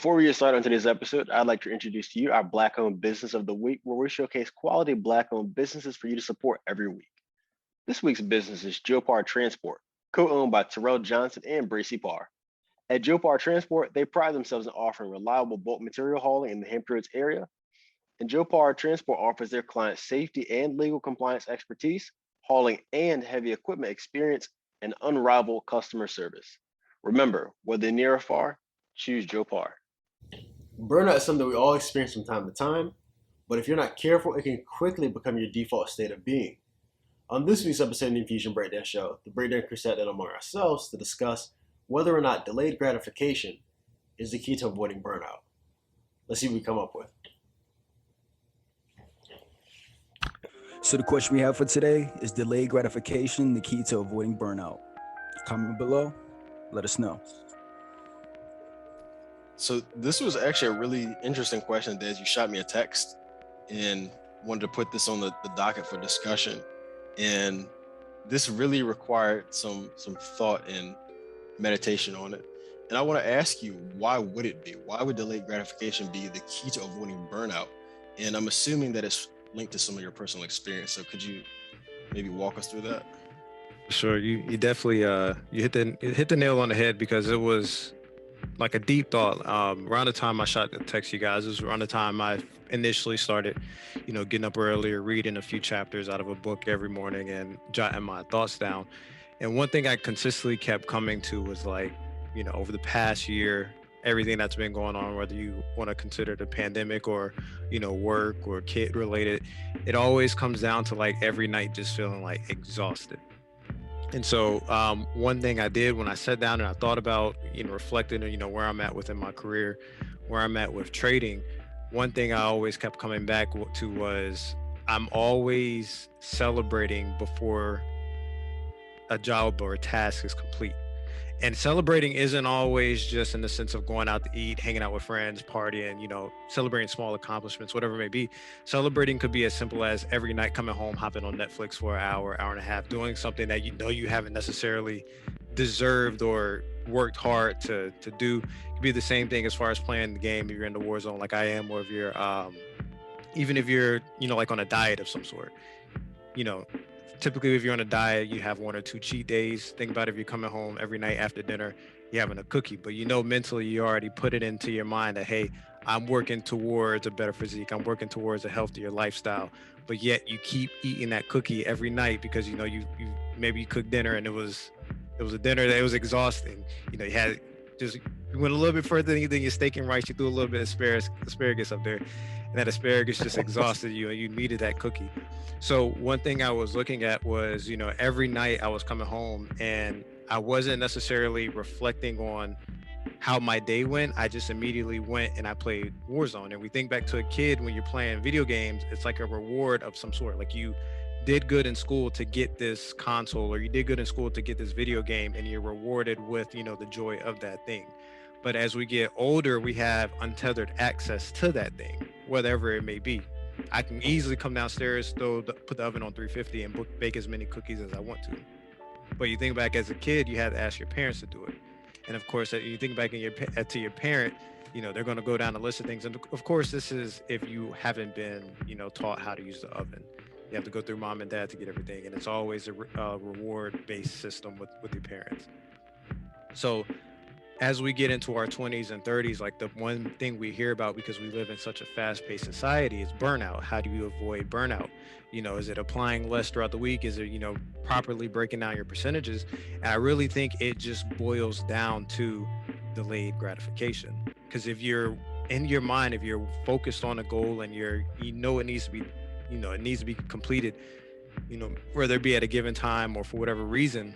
Before we get started on today's episode, I'd like to introduce to you our Black-owned business of the week, where we showcase quality Black-owned businesses for you to support every week. This week's business is Youre Transport, co-owned by Terrell Johnson and Bracy Parr. At Youre Transport, they pride themselves in offering reliable bulk material hauling in the Hampton Roads area. And Youre Transport offers their clients safety and legal compliance expertise, hauling and heavy equipment experience, and unrivaled customer service. Remember, whether near or far, choose Youre. Burnout is something we all experience from time to time, but if you're not careful, it can quickly become your default state of being. On this week's episode of the Infusion Breakdown Show, the Breakdown crew sat down among ourselves to discuss whether or not delayed gratification is the key to avoiding burnout. Let's see what we come up with. So the question we have for today is delayed gratification the key to avoiding burnout? Comment below, let us know. So this was actually a really interesting question, Des. You shot me a text and wanted to put this on the docket for discussion. And this really required some thought and meditation on it. And I want to ask you, why would it be? Why would delayed gratification be the key to avoiding burnout? And I'm assuming that it's linked to some of your personal experience. So could you maybe walk us through that? Sure. You definitely you hit the nail on the head, because it was like a deep thought. Around the time I shot the text you guys, it was around the time I initially started, getting up earlier, reading a few chapters out of a book every morning and jotting my thoughts down. And one thing I consistently kept coming to was like, over the past year, everything that's been going on, whether you want to consider the pandemic or, work or kid related, it always comes down to like every night just feeling like exhausted. And so one thing I did when I sat down and I thought about, reflecting on, where I'm at within my career, where I'm at with trading, one thing I always kept coming back to was I'm always celebrating before a job or a task is complete. And celebrating isn't always just in the sense of going out to eat, hanging out with friends, partying, celebrating small accomplishments, whatever it may be. Celebrating could be as simple as every night coming home, hopping on Netflix for an hour and a half, doing something that you haven't necessarily deserved or worked hard to do. It could be the same thing as far as playing the game if you're in the war zone like I am, or if you're, even if you're, like on a diet of some sort. Typically, if you're on a diet, you have 1 or 2 cheat days. Think about if you're coming home every night after dinner, you're having a cookie, but mentally you already put it into your mind that, hey, I'm working towards a better physique. I'm working towards a healthier lifestyle, but yet you keep eating that cookie every night because, you maybe you cooked dinner and it was a dinner that was exhausting. You went a little bit further than your steak and rice. You threw a little bit of asparagus up there, and that asparagus just exhausted you and you needed that cookie. So one thing I was looking at was, every night I was coming home and I wasn't necessarily reflecting on how my day went. I just immediately went and I played Warzone. And we think back to a kid, when you're playing video games, it's like a reward of some sort. Like you did good in school to get this console, or you did good in school to get this video game, and you're rewarded with, the joy of that thing. But as we get older, we have untethered access to that thing, whatever it may be. I can easily come downstairs, put the oven on 350 and bake as many cookies as I want to. But you think back as a kid, you had to ask your parents to do it. And of course, you think back to your parent, they're going to go down the list of things. And of course, this is if you haven't been, taught how to use the oven. You have to go through mom and dad to get everything. And it's always a reward-based system with your parents. So as we get into our 20s and 30s, like the one thing we hear about, because we live in such a fast-paced society, is burnout. How do you avoid burnout? Is it applying less throughout the week? Is it, properly breaking down your percentages? And I really think it just boils down to delayed gratification. Because if you're in your mind, if you're focused on a goal and it needs to be, it needs to be completed, whether it be at a given time or for whatever reason,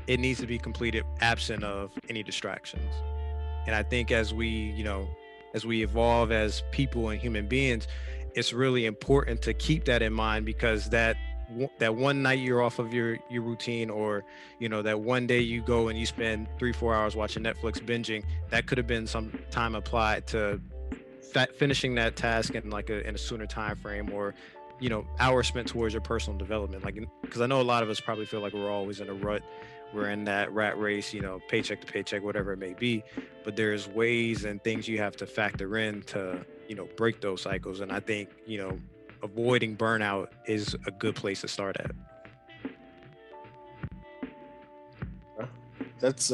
it needs to be completed absent of any distractions. And I think as we evolve as people and human beings, it's really important to keep that in mind, because that one night you're off of your routine, or, that one day you go and you spend 3-4 hours watching Netflix binging, that could have been some time applied to finishing that task in a sooner time frame, or hours spent towards your personal development. Like, because I know a lot of us probably feel like we're always in a rut. We're in that rat race, paycheck to paycheck, whatever it may be. But there's ways and things you have to factor in to, break those cycles. And I think, avoiding burnout is a good place to start at. That's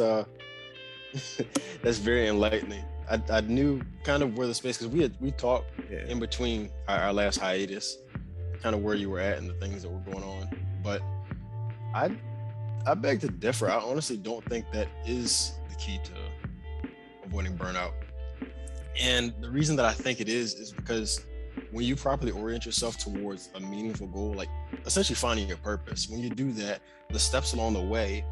that's very enlightening. I knew kind of where the space, because we talked in between our last hiatus, kind of where you were at and the things that were going on. But I beg to differ. I honestly don't think that is the key to avoiding burnout. And the reason that I think it is because when you properly orient yourself towards a meaningful goal, like essentially finding your purpose, when you do that, the steps along the way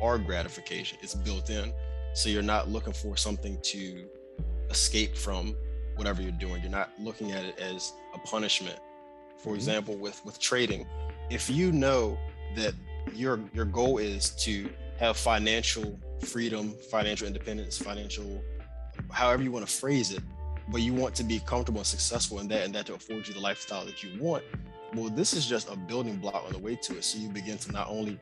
are gratification. It's built in. So you're not looking for something to escape from whatever you're doing. You're not looking at it as a punishment. For example, with trading, if you know that your goal is to have financial freedom, financial independence, financial, however you want to phrase it, but you want to be comfortable and successful in that, and that to afford you the lifestyle that you want, well, this is just a building block on the way to it. So you begin to not only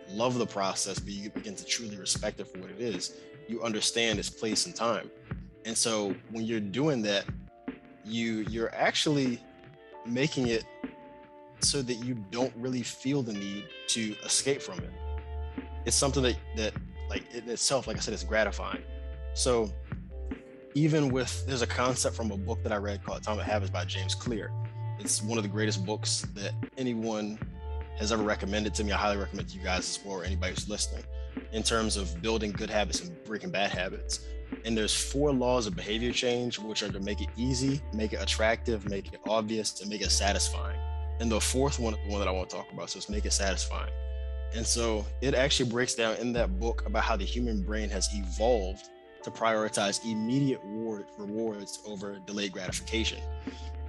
love the process, but you begin to truly respect it for what it is. You understand its place and time. And so when you're doing that, you're actually making it so that you don't really feel the need to escape from it. It's something that like in itself, like I said, is gratifying. So even there's a concept from a book that I read called Atomic Habits by James Clear. It's one of the greatest books that anyone has ever recommended to me. I highly recommend it to you guys as well, or anybody who's listening, in terms of building good habits and breaking bad habits. And there's 4 laws of behavior change, which are to make it easy, make it attractive, make it obvious, and make it satisfying. And the 4th one is the one that I want to talk about. So it's make it satisfying. And so it actually breaks down in that book about how the human brain has evolved to prioritize immediate rewards over delayed gratification.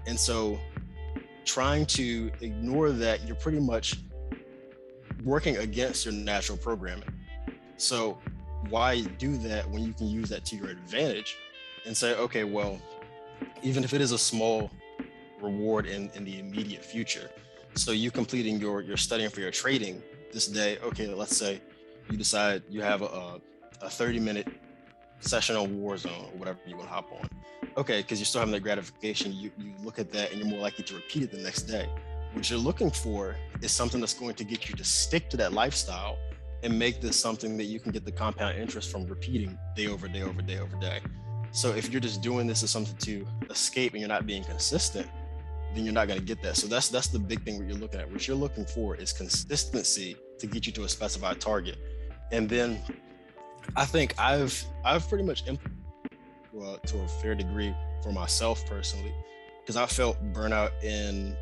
And so trying to ignore that, you're pretty much working against your natural programming. So why do that when you can use that to your advantage and say, okay, well, even if it is a small reward in the immediate future. So you completing your studying for your trading this day, okay, let's say you decide you have a 30-minute session on Warzone or whatever you want to hop on. Okay, because you're still having that gratification, you look at that and you're more likely to repeat it the next day. What you're looking for is something that's going to get you to stick to that lifestyle and make this something that you can get the compound interest from repeating day over day over day over day. So if you're just doing this as something to escape and you're not being consistent, then you're not going to get that. So that's the big thing what you're looking at. What you're looking for is consistency to get you to a specified target. And then I think I've pretty much to a fair degree for myself personally, because I felt burnout in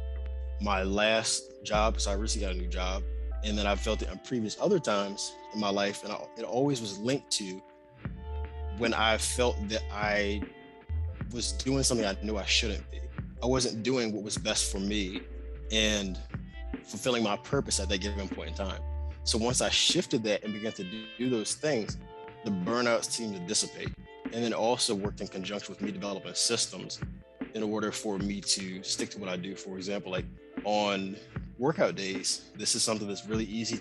my last job. So I recently got a new job, and then I felt it in previous other times in my life. And it always was linked to when I felt that I was doing something I knew I shouldn't be. I wasn't doing what was best for me and fulfilling my purpose at that given point in time. So once I shifted that and began to do those things, the burnouts seemed to dissipate. And then also worked in conjunction with me developing systems in order for me to stick to what I do. For example, like on workout days, this is something that's really easy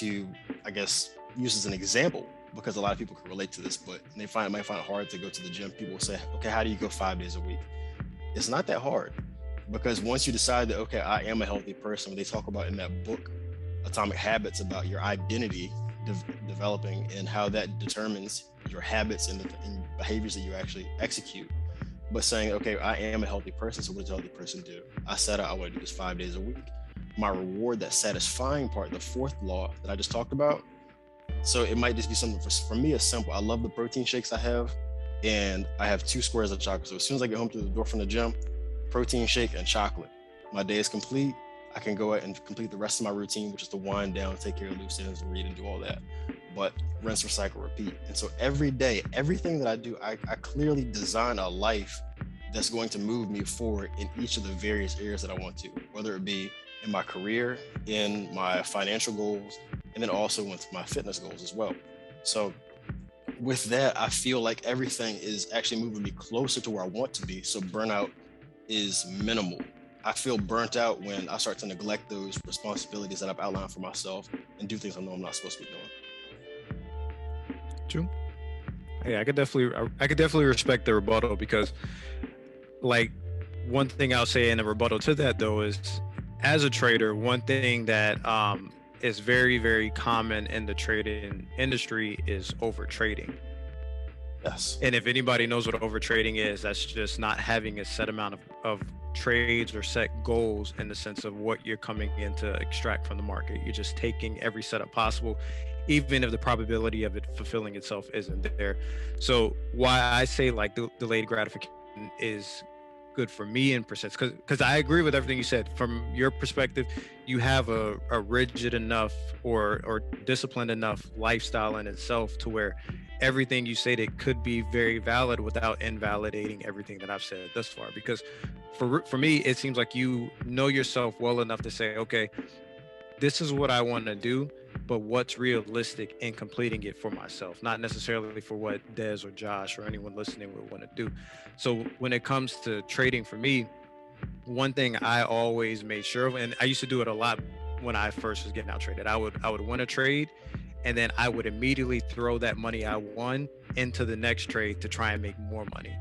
to I guess use as an example, because a lot of people can relate to this, but they might find it hard to go to the gym. People will say, okay, how do you go 5 days a week? It's not that hard, because once you decide that, okay, I am a healthy person, they talk about in that book, Atomic Habits, about your identity developing and how that determines your habits and behaviors that you actually execute. But saying, okay, I am a healthy person, so what does a healthy person do? I set out, I want to do this 5 days a week. My reward, that satisfying part, the 4th law that I just talked about. So it might just be something for me, it's simple. I love the protein shakes I have, and I have 2 squares of chocolate. So as soon as I get home through the door from the gym, protein shake and chocolate. My day is complete. I can go out and complete the rest of my routine, which is to wind down, take care of loose ends, read, and do all that. But rinse, recycle, repeat. And so every day, everything that I do, I clearly design a life that's going to move me forward in each of the various areas that I want to, whether it be in my career, in my financial goals, and then also with my fitness goals as well. So with that, I feel like everything is actually moving me closer to where I want to be. So burnout is minimal. I feel burnt out when I start to neglect those responsibilities that I've outlined for myself and do things I know I'm not supposed to be doing. True. Yeah, I could definitely respect the rebuttal because, like, one thing I'll say in a rebuttal to that though is, as a trader, one thing that is very, very common in the trading industry is over trading. Yes. And if anybody knows what over trading is, that's just not having a set amount of trades or set goals in the sense of what you're coming in to extract from the market. You're just taking every setup possible, even if the probability of it fulfilling itself isn't there. So why I say like delayed gratification is good for me in percent, because I agree with everything you said. From your perspective, you have a rigid enough or disciplined enough lifestyle in itself to where everything you say that could be very valid without invalidating everything that I've said thus far. Because for me, it seems like you know yourself well enough to say, okay, this is what I want to do, but what's realistic in completing it for myself, not necessarily for what Des or Josh or anyone listening would want to do. So when it comes to trading for me, one thing I always made sure of, and I used to do it a lot when I first was getting out traded, I would win a trade, and then I would immediately throw that money I won into the next trade to try and make more money.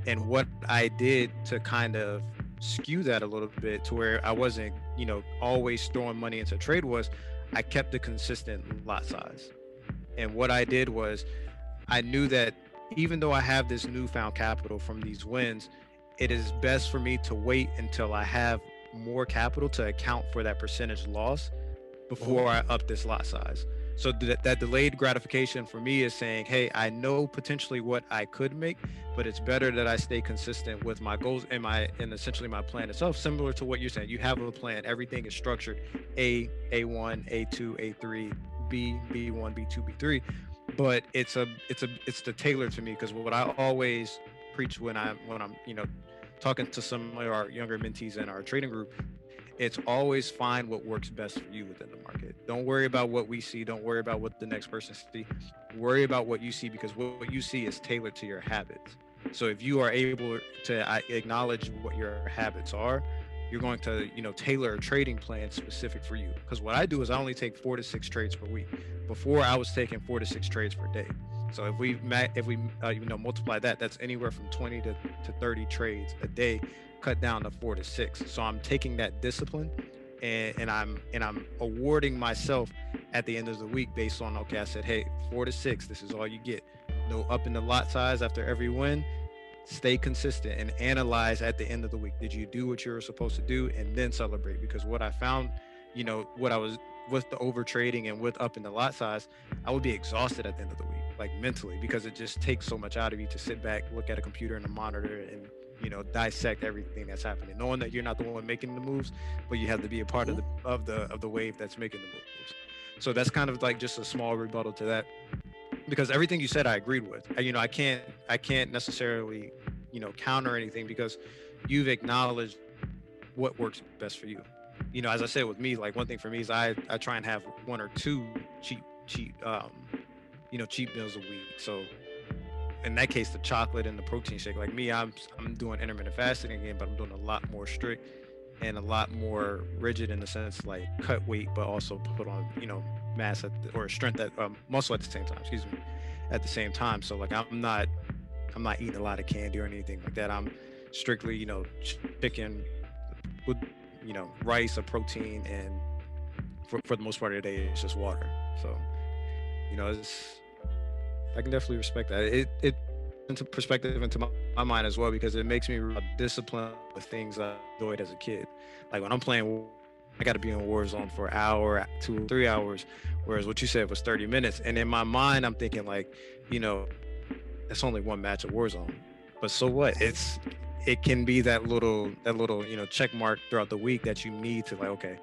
And what I did to kind of skew that a little bit to where I wasn't, always throwing money into trade was I kept a consistent lot size. And what I did was I knew that even though I have this newfound capital from these wins, it is best for me to wait until I have more capital to account for that percentage loss before I up this lot size. So that delayed gratification for me is saying, hey, I know potentially what I could make, but it's better that I stay consistent with my goals and essentially my plan itself. Similar to what you're saying, you have a plan, everything is structured: A1, A2, A3, B, B1, B2, B3. But it's the tailor to me, because what I always preach when I'm talking to some of our younger mentees in our trading group, it's always find what works best for you within the market. Don't worry about what we see. Don't worry about what the next person sees. Worry about what you see, because what you see is tailored to your habits. So if you are able to acknowledge what your habits are, you're going to, tailor a trading plan specific for you. Because what I do is I only take 4 to 6 trades per week. Before, I was taking 4 to 6 trades per day. So if we multiply that, that's anywhere from 20 to 30 trades a day, cut down to 4 to 6. So I'm taking that discipline and I'm awarding myself at the end of the week based on, okay, I said, hey, 4 to 6, this is all you get. No up in the lot size after every win. Stay consistent and analyze at the end of the week. Did you do what you were supposed to do? And then celebrate. Because what I found, what I was with the over trading and with up in the lot size, I would be exhausted at the end of the week, like mentally, because it just takes so much out of you to sit back, look at a computer and a monitor and dissect everything that's happening, knowing that you're not the one making the moves, but you have to be a part of the wave that's making the moves. So that's kind of like just a small rebuttal to that, because everything you said I agreed with. I can't necessarily counter anything, because you've acknowledged what works best for you. As I said with me, like one thing for me is I try and have 1 or 2 cheap meals a week. So in that case, the chocolate and the protein shake. Like me, I'm doing intermittent fasting again, but I'm doing a lot more strict and a lot more rigid in the sense like cut weight, but also put on mass or strength at muscle at the same time. At the same time. So like I'm not eating a lot of candy or anything like that. I'm strictly chicken with rice, a protein, and for the most part of the day it's just water. So I can definitely respect that. It into perspective into my mind as well, because it makes me disciplined with things I enjoyed as a kid. Like when I'm playing, I got to be in Warzone for an hour, 2 or 3 hours, whereas what you said was 30 minutes. And in my mind, I'm thinking like, that's only one match of Warzone, but so what? It can be that little check mark throughout the week that you need to, like, okay,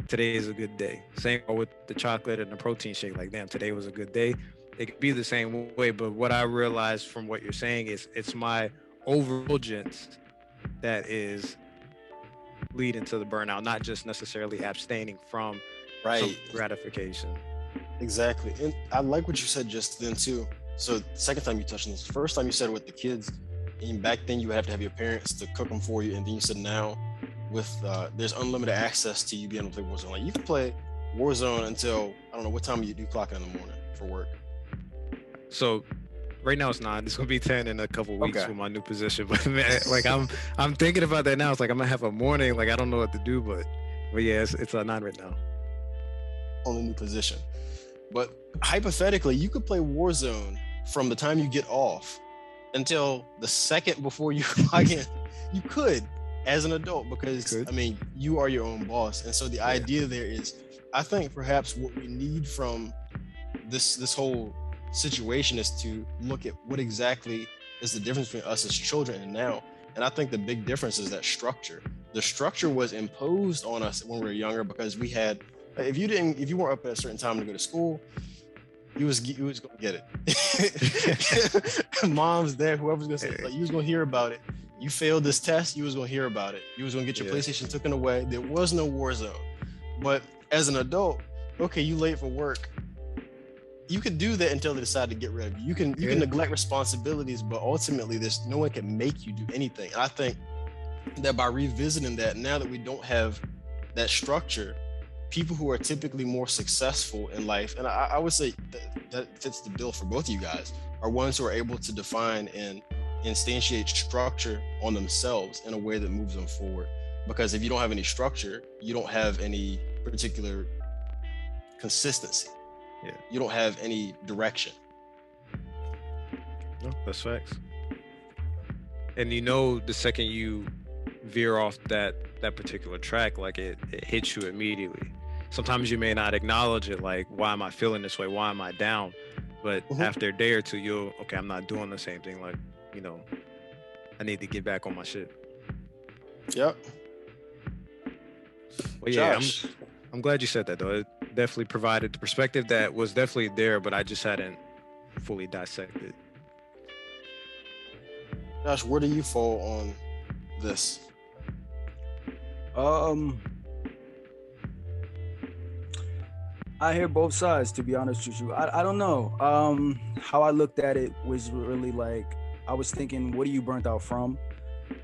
today is a good day. Same with the chocolate and the protein shake. Like, damn, today was a good day. It could be the same way, but what I realized from what you're saying is it's my overindulgence that is leading to the burnout, not just necessarily abstaining from some gratification. Exactly. And I like what you said just then too. So the second time you touched on this, the first time you said with the kids, and back then you would have to have your parents to cook them for you, and then you said now with there's unlimited access to you being able to play Warzone. Like you can play Warzone until I don't know what time you do clock in the morning for work. So right now it's 9. It's gonna be 10 in a couple weeks Okay. with my new position. But man, like I'm thinking about that now. It's like I'm gonna have a morning. Like I don't know what to do, but yeah, it's 9 right now. On the new position. But hypothetically, you could play Warzone from the time you get off until the second before you clock in. You could as an adult because I mean you are your own boss. And so the idea there is I think perhaps what we need from this whole situation is to look at what exactly is the difference between us as children and now. And I think the big difference is that structure. The structure was imposed on us when we were younger because we had if you weren't up at a certain time to go to school, you was gonna get it. Mom's there, whoever's gonna say like you was gonna hear about it. You failed this test, you was gonna hear about it. You was gonna get your PlayStation taken away. There was no Warzone. But as an adult, okay, you late for work. You could do that until they decide to get rid of you. You can neglect responsibilities, but ultimately there's no one can make you do anything. And I think that by revisiting that, now that we don't have that structure, people who are typically more successful in life, and I would say that fits the bill for both of you guys, are ones who are able to define and instantiate structure on themselves in a way that moves them forward. Because if you don't have any structure, you don't have any particular consistency. Yeah. You don't have any direction. No, that's facts. And you know, the second you veer off that particular track, like it hits you immediately. Sometimes you may not acknowledge it, like, why am I feeling this way? Why am I down? But after a day or two, okay, I'm not doing the same thing. Like, you know, I need to get back on my shit. Yep. Well, yeah, I'm glad you said that, though. It definitely provided the perspective that was definitely there, but I just hadn't fully dissected. Josh, where do you fall on this? I hear both sides, to be honest with you. I don't know. How I looked at it was really like, I was thinking, what are you burnt out from?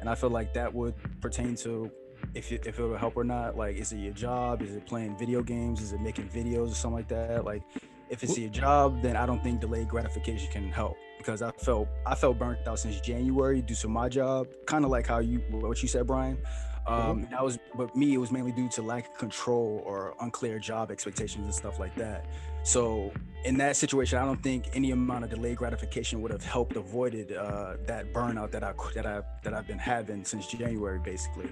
And I feel like that would pertain to if it would help or not. Like, is it your job? Is it playing video games? Is it making videos or something like that? Like, if it's your job, then I don't think delayed gratification can help, because I felt burnt out since January due to my job. Kind of like what you said, Brian. But me, it was mainly due to lack of control or unclear job expectations and stuff like that. So in that situation, I don't think any amount of delayed gratification would have helped avoided that burnout that I've been having since January, basically.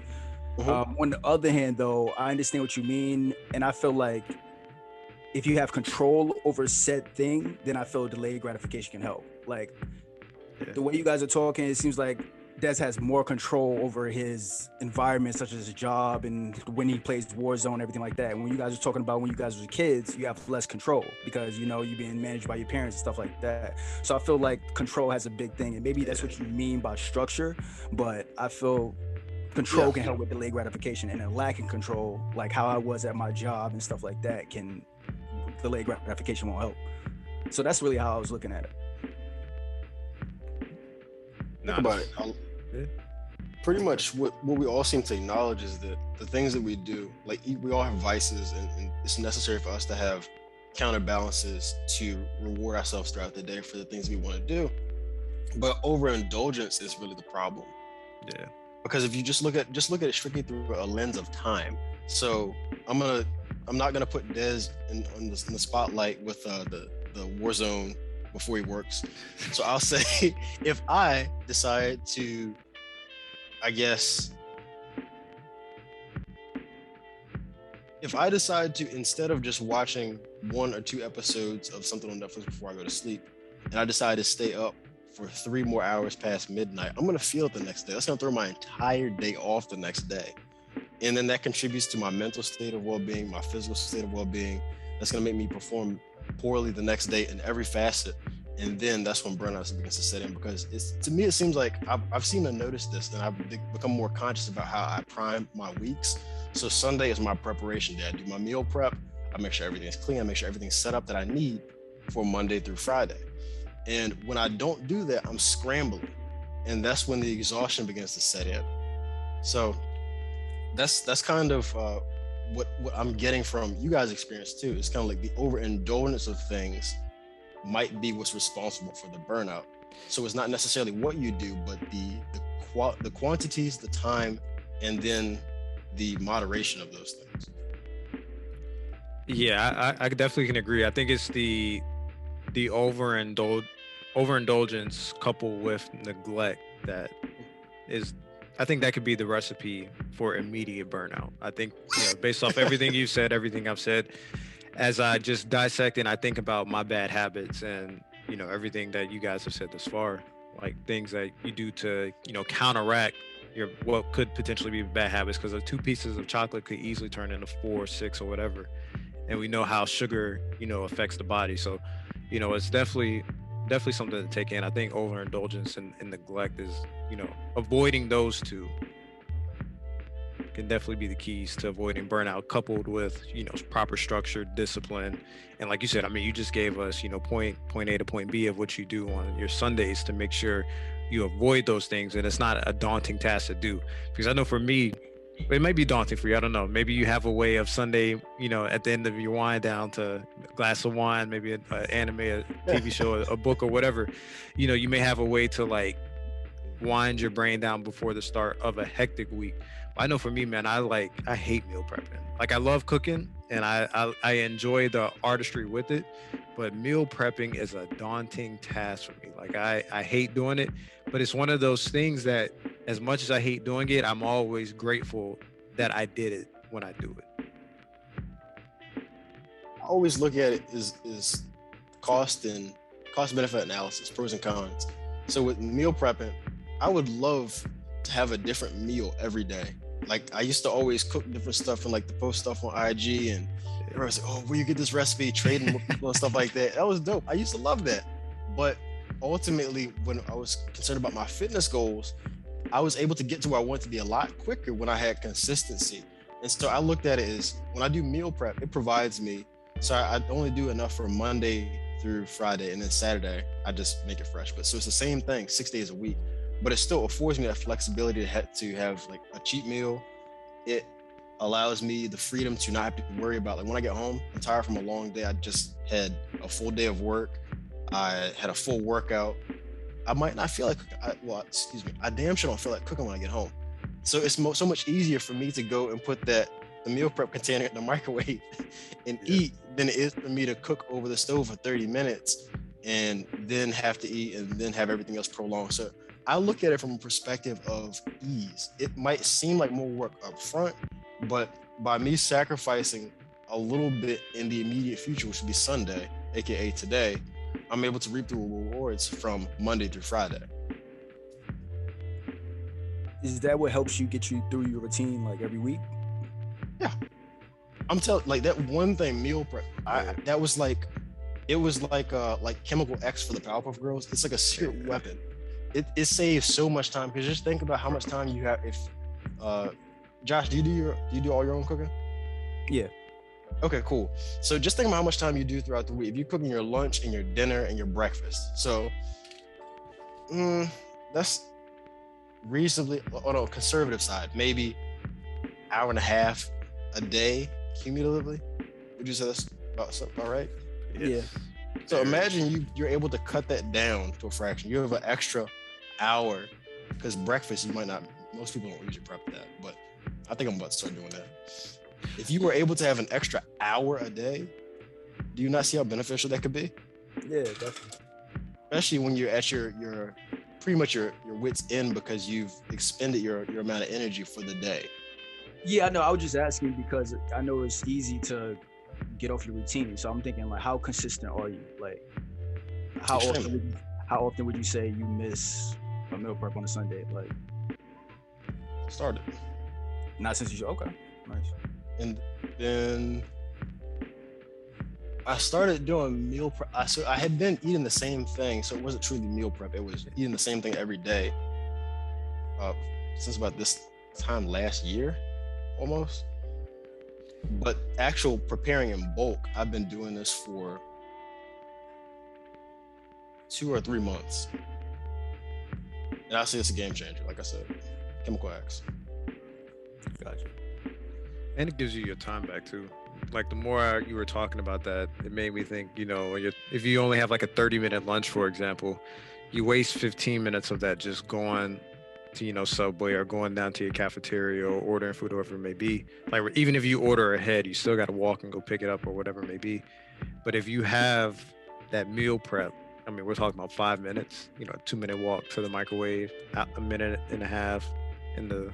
On the other hand, though, I understand what you mean, and I feel like if you have control over said thing, then I feel delayed gratification can help. Like the way you guys are talking, it seems like Des has more control over his environment, such as his job and when he plays Warzone, everything like that. And when you guys are talking about when you guys were kids, you have less control because, you know, you're being managed by your parents and stuff like that. So I feel like control has a big thing, and maybe that's what you mean by structure, but I feel control can help with delayed gratification, and then lacking control, like how I was at my job and stuff like that, can delayed gratification won't help. So that's really how I was looking at it. Think about it. Pretty much what we all seem to acknowledge is that the things that we do, like we all have vices, and it's necessary for us to have counterbalances to reward ourselves throughout the day for the things we want to do. But overindulgence is really the problem. Yeah. Because if you just look at it strictly through a lens of time. So I'm not gonna put Dez in the spotlight with the Warzone before he works. So I'll say, if I decide to, instead of just watching 1 or 2 episodes of something on Netflix before I go to sleep, and I decide to stay up for 3 more hours past midnight, I'm gonna feel it the next day. That's gonna throw my entire day off the next day. And then that contributes to my mental state of well-being, my physical state of well-being. That's gonna make me perform poorly the next day in every facet. And then that's when burnout begins to set in, because to me, it seems like I've seen and noticed this, and I've become more conscious about how I prime my weeks. So Sunday is my preparation day. I do my meal prep. I make sure everything's clean. I make sure everything's set up that I need for Monday through Friday. And when I don't do that, I'm scrambling. And that's when the exhaustion begins to set in. So that's kind of what I'm getting from you guys' experience too. It's kind of like the overindulgence of things might be what's responsible for the burnout. So it's not necessarily what you do, but the quantities, the time, and then the moderation of those things. Yeah, I definitely can agree. I think it's the overindulgence coupled with neglect that is, I think that could be the recipe for immediate burnout. I think, based off everything you said, everything I've said, as I just dissect and I think about my bad habits and, everything that you guys have said thus far, like things that you do to, counteract your what could potentially be bad habits, because the 2 pieces of chocolate could easily turn into 4 or 6 or whatever. And we know how sugar, affects the body. So, it's definitely something to take in. I think overindulgence and neglect is, avoiding those two can definitely be the keys to avoiding burnout, coupled with, proper structure, discipline. And like you said, I mean, you just gave us, point A to point B of what you do on your Sundays to make sure you avoid those things. And it's not a daunting task to do, because I know for me, it might be daunting for you. I don't know. Maybe you have a way of Sunday, at the end of your wind down to a glass of wine, maybe an anime, a TV show, a book or whatever. You may have a way to like wind your brain down before the start of a hectic week. I know for me, man, I hate meal prepping. Like, I love cooking and I enjoy the artistry with it, but meal prepping is a daunting task for me. Like, I hate doing it, but it's one of those things that, as much as I hate doing it, I'm always grateful that I did it when I do it. I always look at it as cost benefit analysis, pros and cons. So with meal prepping, I would love to have a different meal every day. Like, I used to always cook different stuff and like to post stuff on IG, and everyone was like, oh, where you get this recipe, trading with people and stuff like that. That was dope. I used to love that. But ultimately, when I was concerned about my fitness goals, I was able to get to where I wanted to be a lot quicker when I had consistency. And so I looked at it as, when I do meal prep, it provides me, so I only do enough for Monday through Friday, and then Saturday, I just make it fresh. But so it's the same thing, 6 days a week, but it still affords me that flexibility to have like a cheat meal. It allows me the freedom to not have to worry about, like, when I get home, I'm tired from a long day. I just had a full day of work. I had a full workout. I might not feel like, I damn sure don't feel like cooking when I get home. So it's so much easier for me to go and put the meal prep container in the microwave and eat than it is for me to cook over the stove for 30 minutes and then have to eat and then have everything else prolonged. So I look at it from a perspective of ease. It might seem like more work up front, but by me sacrificing a little bit in the immediate future, which would be Sunday, aka today, I'm able to reap the rewards from Monday through Friday. Is that what helps you get you through your routine, like every week? Yeah, I'm telling, like, that one thing, meal prep. That was like, it was like Chemical X for the Powerpuff Girls. It's like a secret weapon. It saves so much time, because just think about how much time you have. If Josh, do you do all your own cooking? Yeah. Okay, cool. So just think about how much time you do throughout the week. If you're cooking your lunch and your dinner and your breakfast, so that's reasonably, on a conservative side, maybe hour and a half a day cumulatively. Would you say that's about right? Yeah. So imagine you're able to cut that down to a fraction. You have an extra hour, because breakfast, you might not, most people don't usually prep that, but I think I'm about to start doing that. If you were able to have an extra hour a day, do you not see how beneficial that could be? Yeah, definitely. Especially when you're at your pretty much your wit's end, because you've expended your amount of energy for the day. Yeah, no, I was just asking because I know it's easy to get off your routine. So I'm thinking, like, how consistent are you? Like, how often would you say you miss a meal prep on a Sunday? Like, Started. not since you. Okay, nice. And then I started doing meal prep. So I had been eating the same thing, so it wasn't truly meal prep. It was eating the same thing every day since about this time last year, almost. But actual preparing in bulk, I've been doing this for 2 or 3 months. And I say it's a game changer. Like I said, Chemical X. Gotcha. And it gives you your time back too. Like the more you were talking about that, it made me think, if you only have like a 30-minute lunch, for example, you waste 15 minutes of that just going to, Subway or going down to your cafeteria or ordering food, whatever it may be. Like even if you order ahead, you still got to walk and go pick it up or whatever it may be. But if you have that meal prep, I mean, we're talking about 5 minutes, a 2-minute walk to the microwave, a minute and a half in the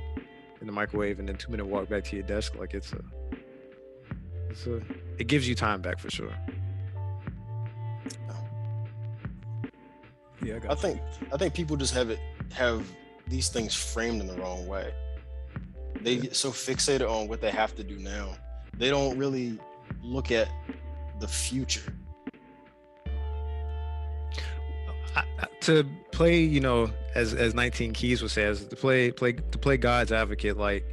microwave, and then 2-minute walk back to your desk. Like it gives you time back for sure. Yeah, I think people just have these things framed in the wrong way. They get so fixated on what they have to do now. They don't really look at the future. To play, as 19 Keys would say, as to play God's advocate, like,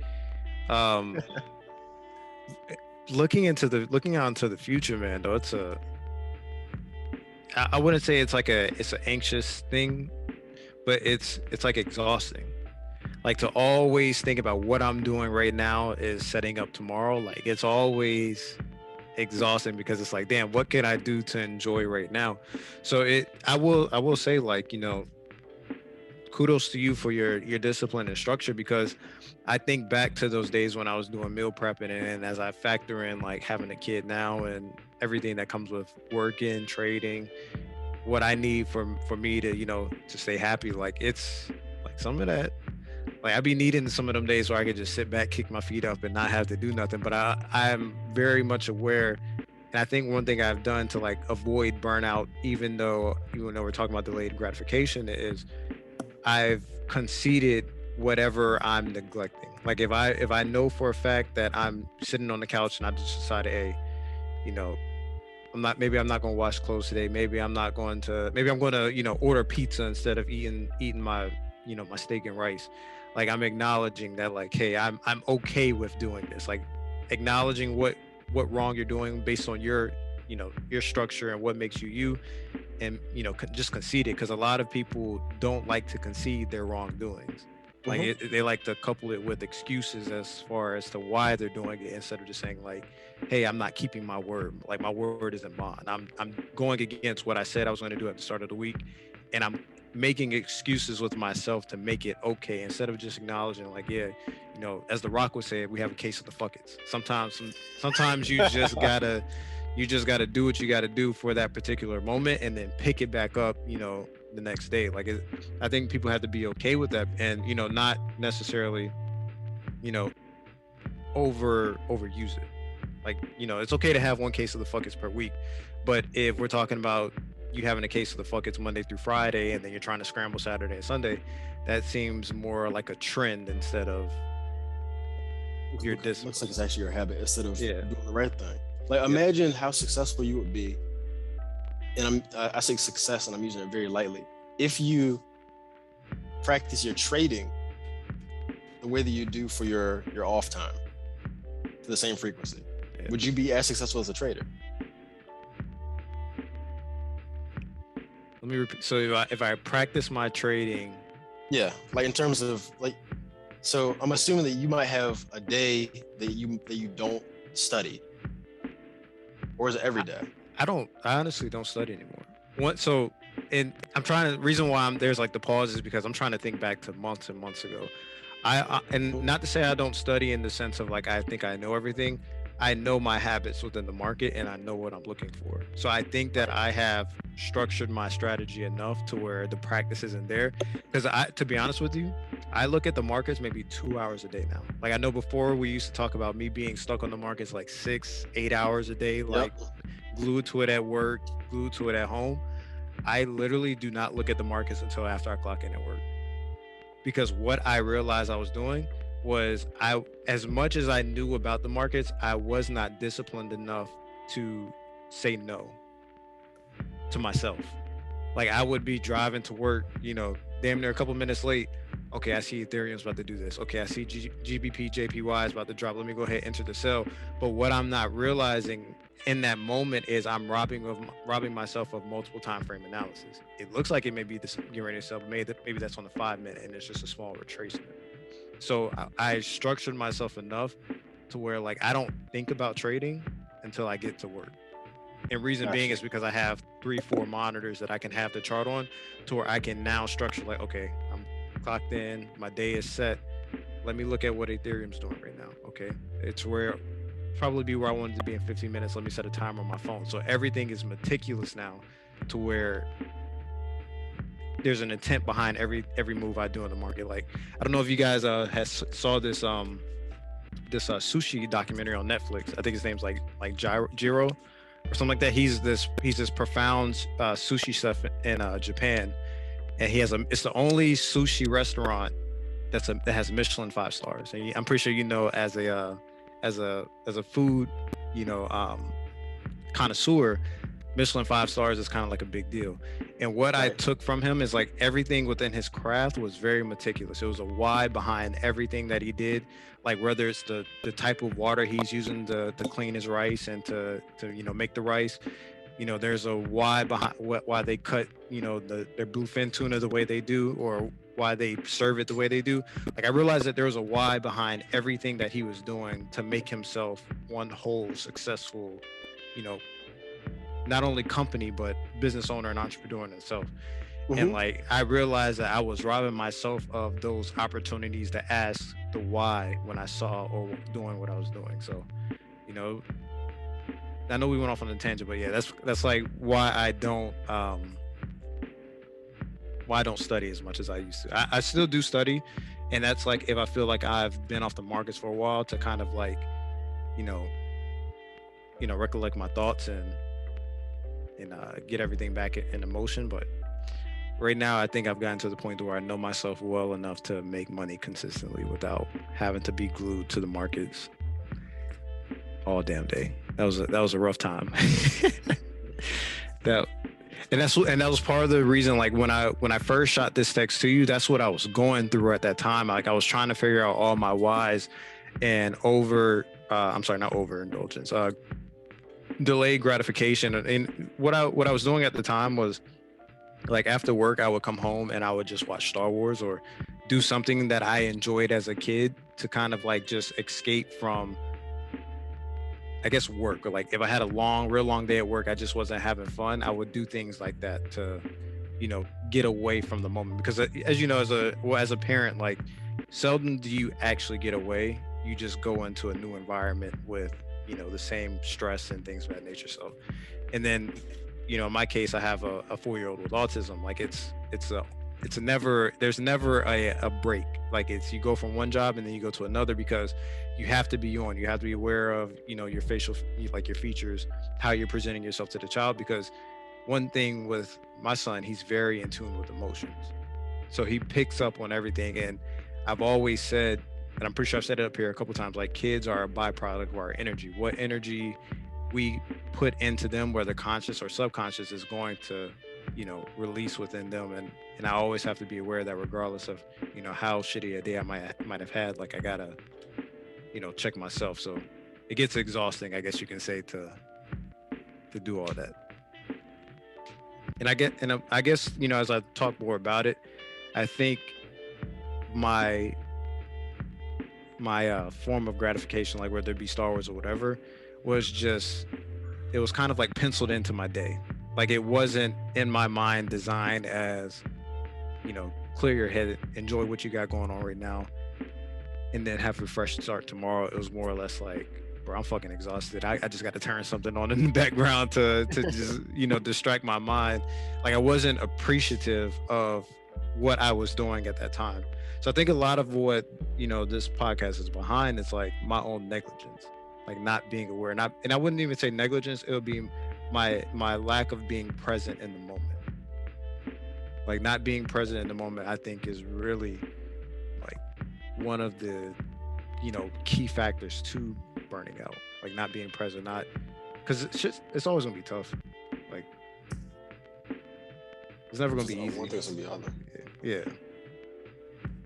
looking out into the future, man. Though I wouldn't say it's an anxious thing, but it's like exhausting. Like to always think about what I'm doing right now is setting up tomorrow. Like it's always exhausting because it's like, damn, what can I do to enjoy right now? So I will say, like, kudos to you for your discipline and structure, because I think back to those days when I was doing meal prepping, and as I factor in like having a kid now and everything that comes with working, trading, what I need for me to to stay happy, like it's like some of that, like I be needing some of them days where I could just sit back, kick my feet up, and not have to do nothing. But I'm very much aware, and I think one thing I've done to like avoid burnout, even though we're talking about delayed gratification, is I've conceded whatever I'm neglecting. Like if I know for a fact that I'm sitting on the couch and I just decided, hey, I'm not going to wash clothes today. Maybe I'm going to order pizza instead of eating my my steak and rice. Like I'm acknowledging that, like, hey, I'm okay with doing this. Like acknowledging what wrong you're doing based on your your structure and what makes you, and just concede it, because a lot of people don't like to concede their wrongdoings. Like they like to couple it with excuses as far as to why they're doing it, instead of just saying like, hey, I'm not keeping my word. Like my word isn't bond. I'm going against what I said I was going to do at the start of the week, and I'm making excuses with myself to make it okay, instead of just acknowledging like, yeah, as The Rock would say, we have a case of the fuckets. Sometimes you just gotta do what you gotta do for that particular moment, and then pick it back up the next day. Like I think people have to be okay with that, and not necessarily overuse it. Like it's okay to have one case of the fuckets per week, but if we're talking about you having a case of the fuckets Monday through Friday, and then you're trying to scramble Saturday and Sunday, that seems more like a trend instead of your discipline. Looks like it's actually your habit instead of doing the right thing. Like imagine how successful you would be, and I say success and I'm using it very lightly, if you practice your trading the way that you do for your off time to the same frequency. Would you be as successful as a trader? Let me repeat. So if I practice my trading, like in terms of like, so I'm assuming that you might have a day that you don't study, or is it every day? I honestly don't study anymore. And I'm trying to, reason why there's like the pause is because I'm trying to think back to months and months ago. And not to say I don't study in the sense of like I think I know everything. I know my habits within the market, and I know what I'm looking for. So I think that I have structured my strategy enough to where the practice isn't there. Because to be honest with you, I look at the markets maybe 2 hours a day now. Like I know before we used to talk about me being stuck on the markets like 6-8 hours a day, like glued to it at work, glued to it at home. I literally do not look at the markets until after I clock in at work. Because what I realized I was doing was, as much as I knew about the markets, I was not disciplined enough to say no to myself. Like I would be driving to work, damn near a couple minutes late. Okay, I see Ethereum's about to do this. Okay, I see GBP, JPY is about to drop. Let me go ahead and enter the sell. But what I'm not realizing in that moment is I'm robbing myself of multiple time frame analysis. It looks like it may be this getting ready to sell, but maybe that's on the 5 minute, and it's just a small retracement. So I structured myself enough to where like I don't think about trading until I get to work. And reason being is because I have 3-4 monitors that I can have the chart on, to where I can now structure like, okay, I'm clocked in, my day is set. Let me look at what Ethereum's doing right now. Okay, it's probably be where I wanted to be in 15 minutes. Let me set a timer on my phone. So everything is meticulous now, to where there's an intent behind every move I do in the market. Like, I don't know if you guys saw this sushi documentary on Netflix. I think his name's like Jiro or something like that. He's this profound sushi chef in Japan, and it's the only sushi restaurant that has Michelin 5 stars. And I'm pretty sure as a food connoisseur, Michelin 5 stars is kind of like a big deal. And what I took from him is like everything within his craft was very meticulous. It was a why behind everything that he did, like whether it's the type of water he's using to clean his rice and to make the rice. There's a why behind why they cut their bluefin tuna the way they do, or why they serve it the way they do. Like, I realized that there was a why behind everything that he was doing to make himself one whole successful, not only company but business owner and entrepreneur in itself. And like, I realized that I was robbing myself of those opportunities to ask the why when I saw or doing what I was doing. So, I know we went off on a tangent, but yeah, that's like why I don't study as much as I used to. I still do study, and that's like if I feel like I've been off the markets for a while, to kind of like, recollect my thoughts and get everything back into motion. But right now, I think I've gotten to the point where I know myself well enough to make money consistently without having to be glued to the markets all damn day. That was a rough time. that was part of the reason, like when I first shot this text to you, that's what I was going through at that time. Like, I was trying to figure out all my whys, and not overindulgence, delayed gratification. And what I was doing at the time was, like, after work I would come home and I would just watch Star Wars or do something that I enjoyed as a kid to kind of like just escape from, I guess, work. Or like if I had a real long day at work, I just wasn't having fun, I would do things like that to get away from the moment. Because as you know, as a parent, like, seldom do you actually get away. You just go into a new environment with the same stress and things of that nature. So, and then in my case, I have a 4-year-old with autism. Like, there's never a break. Like, you go from one job and then you go to another, because you have to be on. You have to be aware of your facial, like your features, how you're presenting yourself to the child. Because one thing with my son, he's very in tune with emotions, so he picks up on everything. And I've always said, and I'm pretty sure I've said it up here a couple times, like, kids are a byproduct of our energy. What energy we put into them, whether conscious or subconscious, is going to release within them. And I always have to be aware of that, regardless of how shitty a day I might have had. Like, I gotta check myself. So it gets exhausting, I guess you can say, to do all that. And I guess as I talk more about it, I think my form of gratification, like whether it be Star Wars or whatever, it was kind of like penciled into my day. Like, it wasn't in my mind designed as, clear your head, enjoy what you got going on right now, and then have a fresh start tomorrow. It was more or less like, bro, I'm fucking exhausted. I just got to turn something on in the background to just, distract my mind. Like, I wasn't appreciative of what I was doing at that time. So I think a lot of what, this podcast is behind is like my own negligence, like not being aware. And I wouldn't even say negligence. It would be my lack of being present in the moment. Like, not being present in the moment, I think, is really like one of the, key factors to burning out. Like, not being present, because it's always gonna be tough. Like, it's never gonna be easy. One thing's gonna be other. Yeah.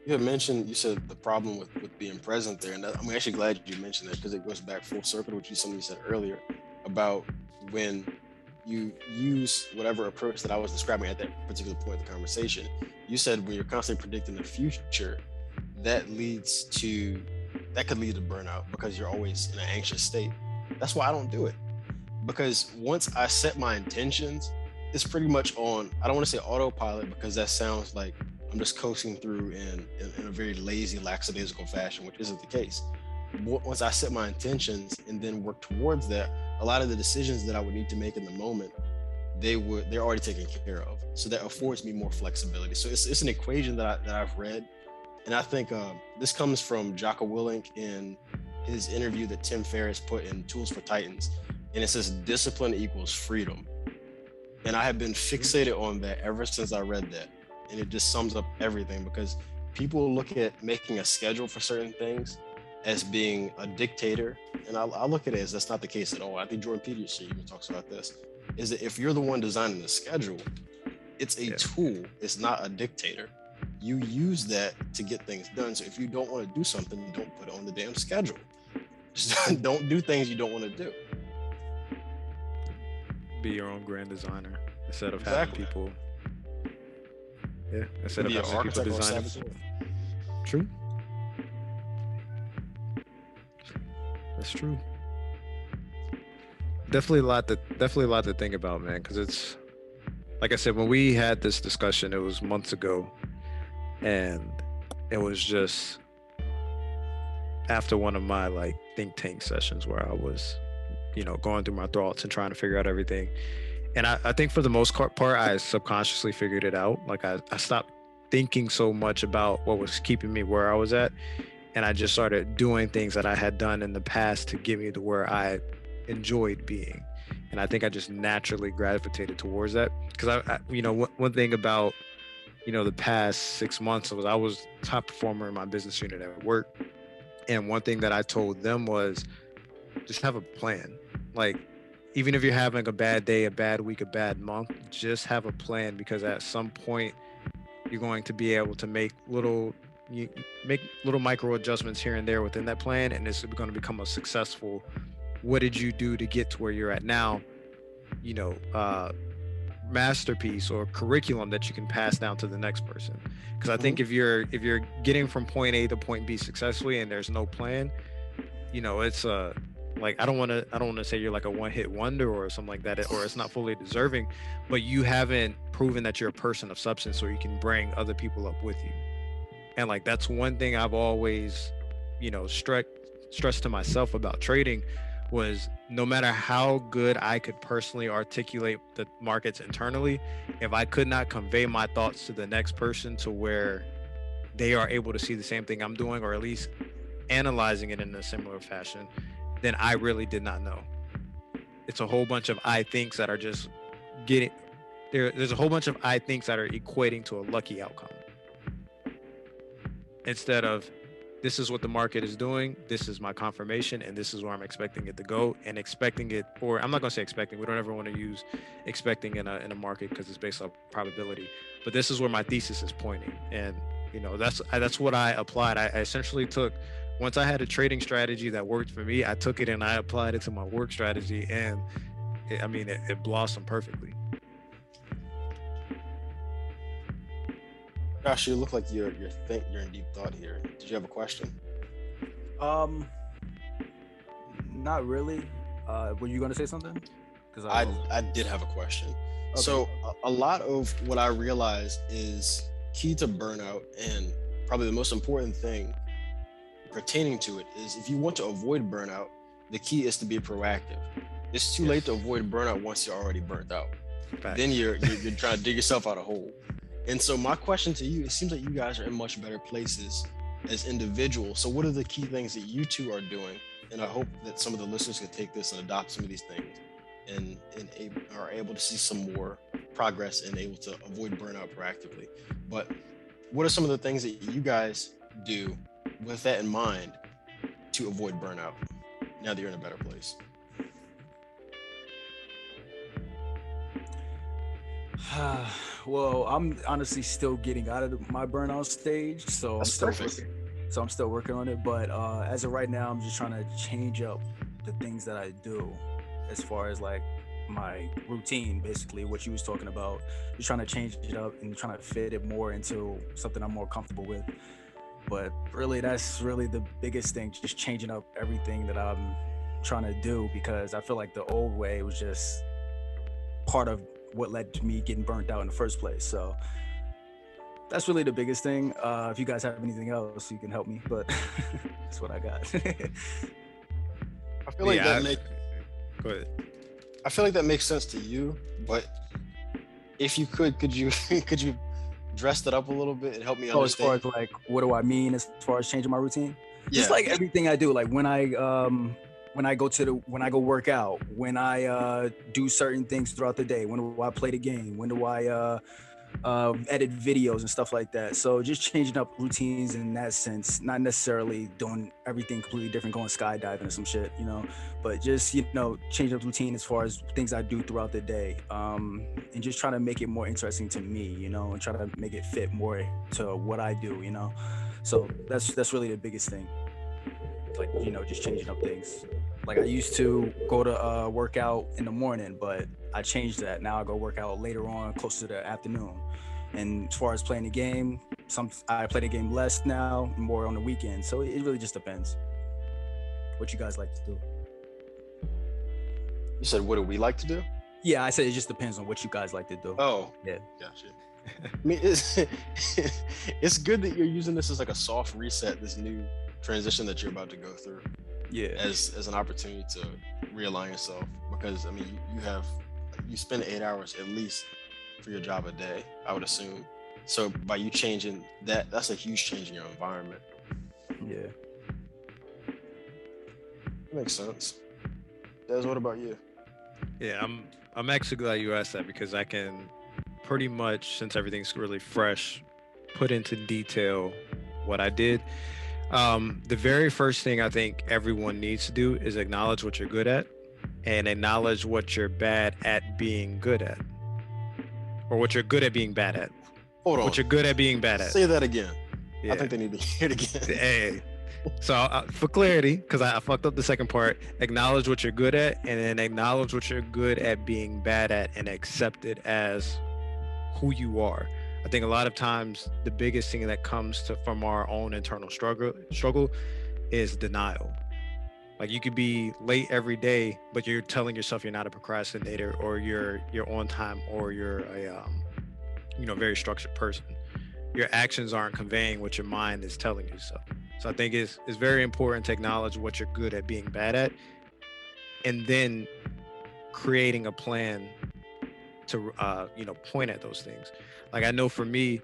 You said the problem with being present there, and I'm actually glad you mentioned that, because it goes back full circle to something you said earlier about when you use whatever approach that I was describing at that particular point of the conversation. You said when you're constantly predicting the future, that leads to that could lead to burnout because you're always in an anxious state. That's why I don't do it. Because once I set my intentions, it's pretty much on, I don't want to say autopilot because that sounds like I'm just coasting through in a very lazy, lackadaisical fashion, which isn't the case. Once I set my intentions and then work towards that, a lot of the decisions that I would need to make in the moment, they're already taken care of. So that affords me more flexibility. So it's an equation that I've read. And I think this comes from Jocko Willink in his interview that Tim Ferriss put in Tools for Titans. And it says discipline equals freedom. And I have been fixated on that ever since I read that. And it just sums up everything, because people look at making a schedule for certain things as being a dictator. And I look at it as that's not the case at all. I think Jordan Peterson even talks about this, is that if you're the one designing the schedule, it's a tool, it's not a dictator. You use that to get things done. So if you don't want to do something, don't put it on the damn schedule. Just don't do things you don't want to do. Be your own grand designer instead of Exactly. having people. Yeah, instead of Be an having people architect or a design. saboteur. True. That's true. Definitely a lot to think about, man. Because it's like I said, when we had this discussion, it was months ago, and it was just after one of my like think tank sessions where I was, going through my thoughts and trying to figure out everything. And I think for the most part, I subconsciously figured it out. Like I stopped thinking so much about what was keeping me where I was at. And I just started doing things that I had done in the past to get me to where I enjoyed being. And I think I just naturally gravitated towards that. Because one thing about, the past 6 months was I was top performer in my business unit at work. And one thing that I told them was just have a plan. Like, even if you're having a bad day, a bad week, a bad month, just have a plan, because at some point you're going to be able to make little micro adjustments here and there within that plan, and it's going to become a successful, what did you do to get to where you're at now, masterpiece or curriculum that you can pass down to the next person. Because I think if you're getting from point A to point B successfully and there's no plan, it's like I don't want to say you're like a one-hit wonder or something like that, or it's not fully deserving, but you haven't proven that you're a person of substance, or you can bring other people up with you. And like that's one thing I've always, stressed to myself about trading, was no matter how good I could personally articulate the markets internally, if I could not convey my thoughts to the next person to where they are able to see the same thing I'm doing, or at least analyzing it in a similar fashion, then I really did not know. It's a whole bunch of I thinks that are just there's a whole bunch of I thinks that are equating to a lucky outcome. Instead of, this is what the market is doing, this is my confirmation, and this is where I'm expecting it to go. And expecting it, or I'm not going to say expecting, we don't ever want to use expecting in a market because it's based on probability, but this is where my thesis is pointing. And that's what I applied. I essentially took, once I had a trading strategy that worked for me, I took it and I applied it to my work strategy, and it blossomed perfectly. Josh, you look like you're in deep thought here. Did you have a question? Not really. Were you gonna say something? Because I did have a question. Okay. So a lot of what I realized is key to burnout, and probably the most important thing pertaining to it, is if you want to avoid burnout, the key is to be proactive. It's too late to avoid burnout once you're already burnt out. Facts. Then you're trying to dig yourself out of a hole. And so my question to you, it seems like you guys are in much better places as individuals. So what are the key things that you two are doing? And I hope that some of the listeners can take this and adopt some of these things and are able to see some more progress and able to avoid burnout proactively. But what are some of the things that you guys do with that in mind to avoid burnout now that you're in a better place? Well, I'm honestly still getting out of my burnout stage, so That's I'm still working on it. But as of right now, I'm just trying to change up the things that I do, as far as like my routine, basically what you was talking about. Just trying to change it up and trying to fit it more into something I'm more comfortable with. But really, that's really the biggest thing, just changing up everything that I'm trying to do, because I feel like the old way was just part of what led to me getting burnt out in the first place. So that's really the biggest thing. If you guys have anything else, you can help me, but that's what I got. I feel like Yeah, that make go ahead. I feel like that makes sense to you, but if you could you could you dress that up a little bit and help me So as far understand? as like, what do I mean as far as changing my routine? Just Yeah. like everything I do, like when I go work out, when I do certain things throughout the day, when do I play the game, when do I edit videos and stuff like that. So just changing up routines in that sense, not necessarily doing everything completely different, going skydiving or some shit, but just, changing up routine as far as things I do throughout the day, and just trying to make it more interesting to me, and try to make it fit more to what I do, So that's really the biggest thing. Like, just changing up things. Like I used to go to work out in the morning, but I changed that. Now I go work out later on, close to the afternoon. And as far as playing the game, I play the game less now, more on the weekend. So it really just depends what you guys like to do. You said, what do we like to do? Yeah, I said it just depends on what you guys like to do. Oh, Yeah. gotcha. I mean, it's good that you're using this as like a soft reset, this new transition that you're about to go through, Yeah. as an opportunity to realign yourself. Because I mean, you spend 8 hours at least for your job a day, I would assume. So by you changing that, that's a huge change in your environment. Yeah. Makes sense. Des, what about you? Yeah, I'm actually glad you asked that, because I can pretty much, since everything's really fresh, put into detail what I did. The very first thing I think everyone needs to do is acknowledge what you're good at, and acknowledge what you're bad at being good at, or what you're good at being bad at. Hold on. What you're good at being bad at. Say that again. Yeah. I think they need to hear it again. Hey. So for clarity, because I fucked up the second part, acknowledge what you're good at, and then acknowledge what you're good at being bad at, and accept it as who you are. I think a lot of times the biggest thing that comes from our own internal struggle is denial. Like, you could be late every day, but you're telling yourself you're not a procrastinator, or you're on time, or you're a very structured person. Your actions aren't conveying what your mind is telling you. So I think it's very important to acknowledge what you're good at being bad at, and then creating a plan to point at those things. Like, I know for me,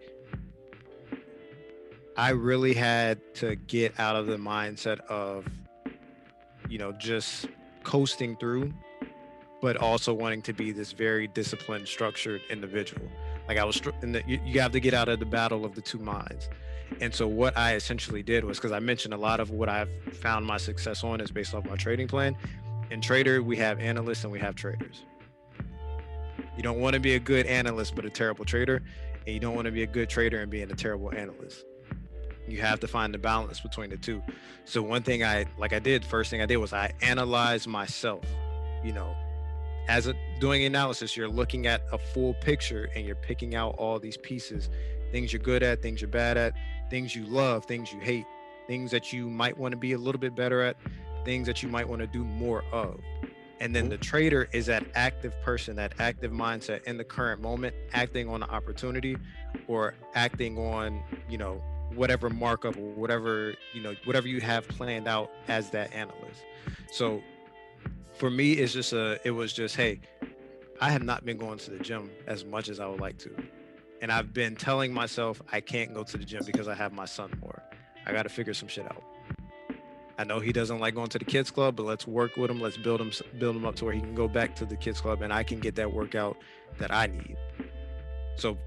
I really had to get out of the mindset of just coasting through, but also wanting to be this very disciplined, structured individual. Like, I was you have to get out of the battle of the two minds. And so what I essentially did was, because I mentioned a lot of what I've found my success on is based off my trading plan. In trader, we have analysts and we have traders. You don't want to be a good analyst but a terrible trader, and you don't want to be a good trader and being a terrible analyst. You have to find the balance between the two. So first thing I did was I analyzed myself. Doing analysis, you're looking at a full picture and you're picking out all these pieces, things you're good at, things you're bad at, things you love, things you hate, things that you might want to be a little bit better at, things that you might want to do more of. And then the trader is that active person, that active mindset in the current moment, acting on the opportunity, or acting on, whatever markup, or whatever you have planned out as that analyst. So for me, it was just, hey, I have not been going to the gym as much as I would like to. And I've been telling myself I can't go to the gym because I have my son more. I got to figure some shit out. I know he doesn't like going to the kids club, but let's work with him. Let's build him up to where he can go back to the kids club, and I can get that workout that I need. So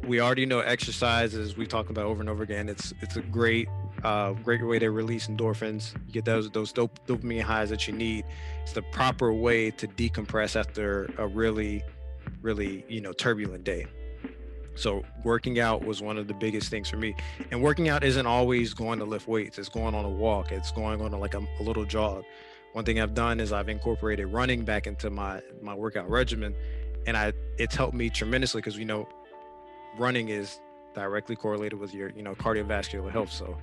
we already know exercise, as we talked about over and over again. It's a great way to release endorphins. You get those dopamine highs that you need. It's the proper way to decompress after a really, really turbulent day. So working out was one of the biggest things for me. And working out isn't always going to lift weights. It's going on a walk. It's going on a little jog. One thing I've done is I've incorporated running back into my workout regimen, and it's helped me tremendously, because running is directly correlated with your cardiovascular health. So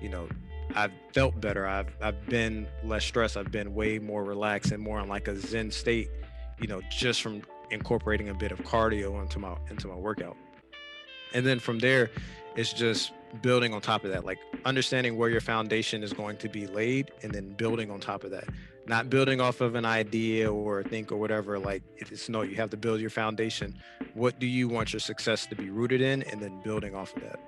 you know, I've felt better. I've been less stressed. I've been way more relaxed and more in like a zen state, just from incorporating a bit of cardio into my workout. And then from there, it's just building on top of that, like understanding where your foundation is going to be laid and then building on top of that. Not building off of an idea or a think or whatever. Like it's no, you have to build your foundation. What do you want your success to be rooted in, and then building off of that.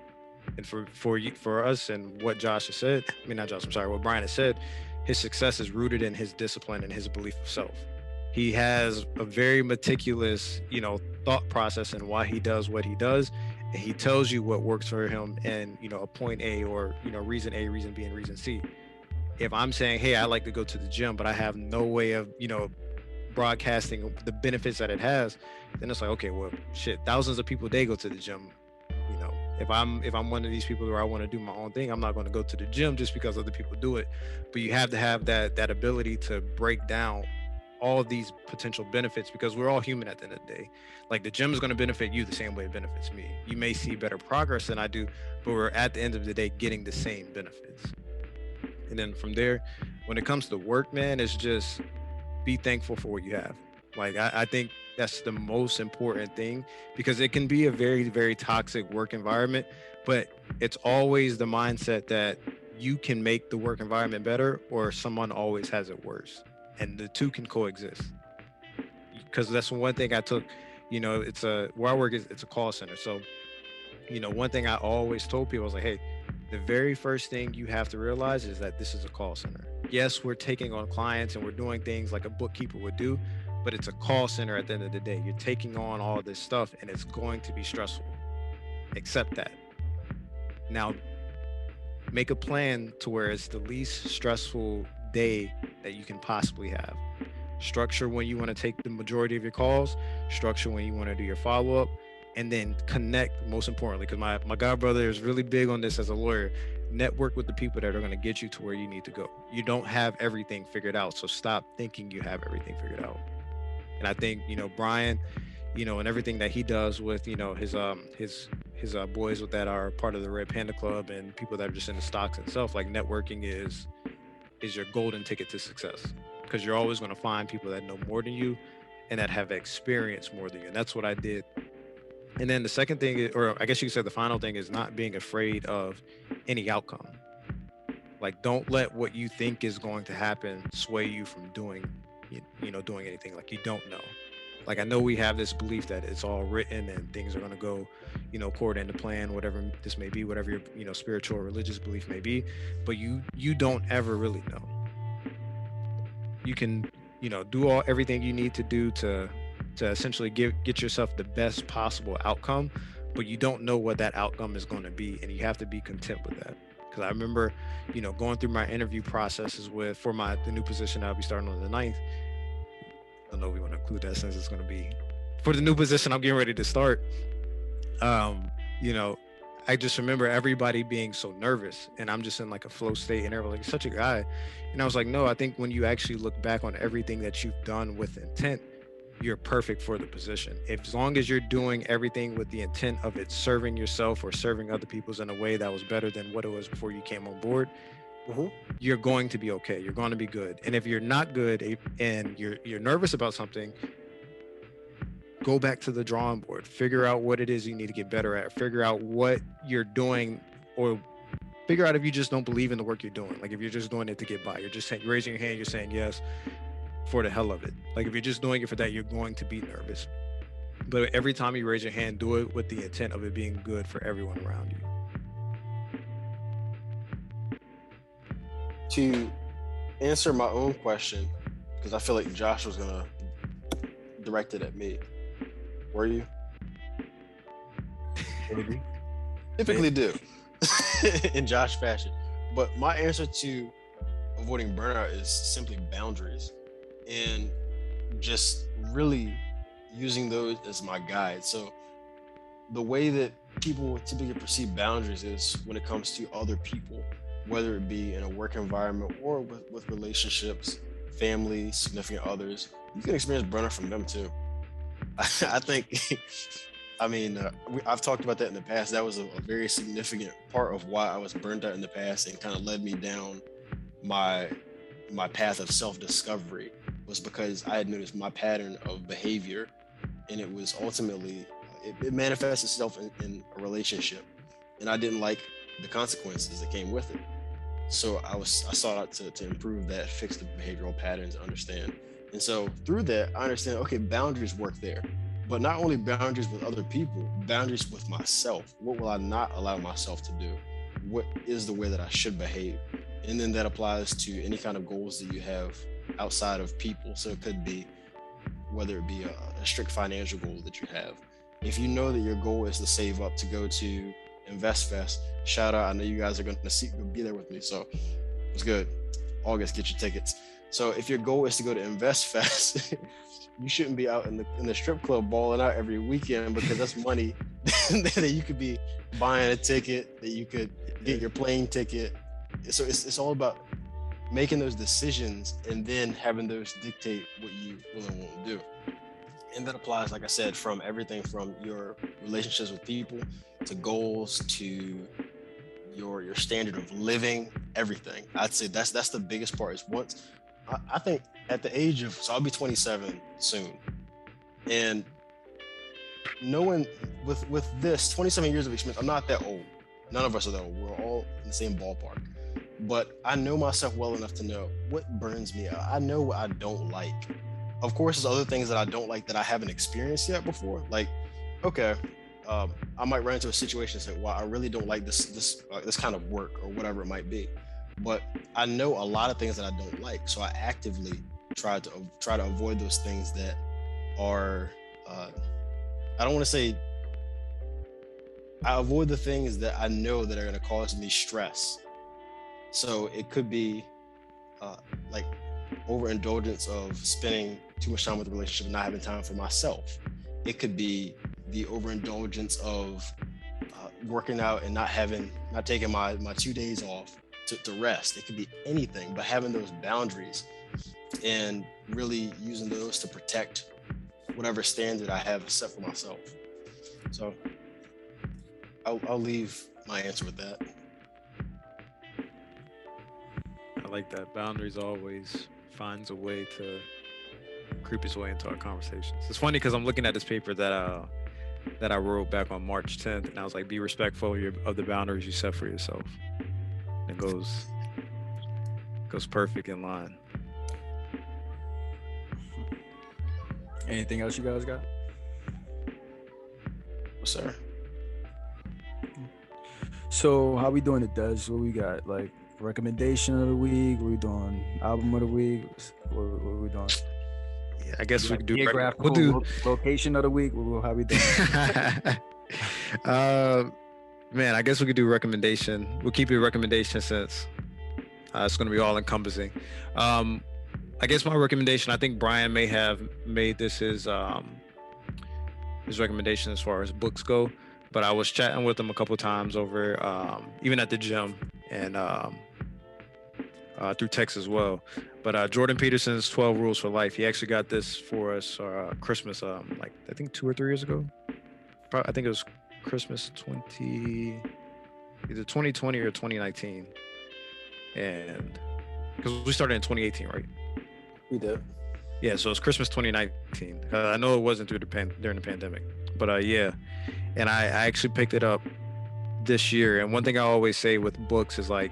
And for us, and what Josh has said, I mean not Josh, I'm sorry, what Brian has said, his success is rooted in his discipline and his belief of self. He has a very meticulous, thought process and why he does what he does. And he tells you what works for him and, a point A or, reason A, reason B, and reason C. If I'm saying, hey, I like to go to the gym, but I have no way of, broadcasting the benefits that it has, then it's like, okay, well, shit, thousands of people, they go to the gym. If I'm one of these people where I want to do my own thing, I'm not going to go to the gym just because other people do it. But you have to have that ability to break down all these potential benefits, because we're all human at the end of the day. Like the gym is going to benefit you the same way it benefits me. You may see better progress than I do, but we're at the end of the day getting the same benefits. And then from there, when it comes to work, man, it's just be thankful for what you have. Like I think that's the most important thing, because it can be a very, very toxic work environment, but it's always the mindset that you can make the work environment better or someone always has it worse. And the two can coexist. Because that's one thing I took, where I work it's a call center. So, one thing I always told people, I was like, hey, the very first thing you have to realize is that this is a call center. Yes, we're taking on clients and we're doing things like a bookkeeper would do, but it's a call center at the end of the day. You're taking on all this stuff and it's going to be stressful. Accept that. Now, make a plan to where it's the least stressful day that you can possibly have. Structure when you want to take the majority of your calls, structure when you want to do your follow-up, and then connect, most importantly, because my god brother is really big on this as a lawyer. Network with the people that are going to get you to where you need to go. You don't have everything figured out, so stop thinking you have everything figured out. And I think, Brian, and everything that he does with, his boys that are part of the Red Panda Club and people that are just in the stocks itself, like networking is your golden ticket to success, because you're always going to find people that know more than you and that have experienced more than you. And that's what I did. And then the second thing, or I guess you could say the final thing, is not being afraid of any outcome. Like, don't let what you think is going to happen sway you from doing anything. Like, you don't know. Like, I know we have this belief that it's all written and things are going to go, according to plan, whatever this may be, whatever your, spiritual or religious belief may be, but you don't ever really know. You can, do everything you need to do to essentially get yourself the best possible outcome, but you don't know what that outcome is going to be, and you have to be content with that. Because I remember, going through my interview processes for the new position I'll be starting on the 9th. I don't know if we want to include that since it's going to be for the new position I'm getting ready to start. I just remember everybody being so nervous, and I'm just in like a flow state, and everyone's like, "You're such a guy." And I was like, no, I think when you actually look back on everything that you've done with intent, you're perfect for the position. As long as you're doing everything with the intent of it serving yourself or serving other people's in a way that was better than what it was before you came on board, you're going to be okay. You're going to be good. And if you're not good and you're nervous about something, go back to the drawing board. Figure out what it is you need to get better at. Figure out what you're doing, or figure out if you just don't believe in the work you're doing. Like, if you're just doing it to get by, you're just saying, raising your hand, you're saying yes for the hell of it. Like, if you're just doing it for that, you're going to be nervous. But every time you raise your hand, do it with the intent of it being good for everyone around you. To answer my own question, because I feel like Josh was gonna direct it at me. Were you? Maybe. Typically do in Josh fashion. But my answer to avoiding burnout is simply boundaries, and just really using those as my guide. So the way that people typically perceive boundaries is when it comes to other people, whether it be in a work environment or with relationships, family, significant others. You can experience burnout from them too. I think I mean, I've talked about that in the past. That was a very significant part of why I was burned out in the past and kind of led me down my path of self-discovery, was because I had noticed my pattern of behavior, and it was ultimately it manifests itself in a relationship, and I didn't like the consequences that came with it. So I sought out to improve that, fix the behavioral patterns, understand. And so through that, I understand, okay, boundaries work there. But not only boundaries with other people, boundaries with myself. What will I not allow myself to do? What is the way that I should behave? And then that applies to any kind of goals that you have outside of people. So it could be, whether it be a strict financial goal that you have. If you know that your goal is to save up to go to InvestFest, shout out, I know you guys are going to be there with me, so it's good. August, get your tickets. So if your goal is to go to InvestFest, you shouldn't be out in the strip club balling out every weekend, because that's money that you could be buying a ticket, that you could get your plane ticket. So it's all about making those decisions and then having those dictate what you will and won't do. And that applies, like I said, from everything from your relationships with people to goals to your standard of living, everything. I'd say that's the biggest part. Is once I think at the age of, so I'll be 27 soon, and knowing with this 27 years of experience, I'm not that old. None of us are that old. We're all in the same ballpark. But I know myself well enough to know what burns me out. I know what I don't like. Of course, there's other things that I don't like that I haven't experienced yet before. Like, okay, I might run into a situation and say, "Well, I really don't like this kind of work," or whatever it might be. But I know a lot of things that I don't like, so I actively try to avoid those things that are. I don't want to say. I avoid the things that I know that are going to cause me stress. So it could be like overindulgence of spending too much time with the relationship and not having time for myself. It could be the overindulgence of working out and not taking my 2 days off to rest. It could be anything, but having those boundaries and really using those to protect whatever standard I have set for myself. So I'll leave my answer with that. I like that. Boundaries always finds a way to creep its way into our conversations. It's funny because I'm looking at this paper that I wrote back on March 10th, and I was like, "Be respectful of the boundaries you set for yourself." And it goes perfect in line. Anything else you guys got? Well, sir. So how we doing it, Des? What we got? Like recommendation of the week? What we doing? Album of the week? What we doing? Yeah, I guess we could do. Geographical location of the week. How we doing? Man, I guess we could do recommendation. We'll keep it a recommendation since it's going to be all encompassing. I guess my recommendation, I think Brian may have made this his recommendation as far as books go, but I was chatting with him a couple times over, even at the gym and through text as well. But Jordan Peterson's 12 Rules for Life, he actually got this for us Christmas, like I think 2 or 3 years ago. I think it was Christmas either 2020 or 2019, and because we started in 2018, right? We did. Yeah, so it's Christmas 2019. I know it wasn't during the pandemic, but yeah, and I actually picked it up this year. And one thing I always say with books is like,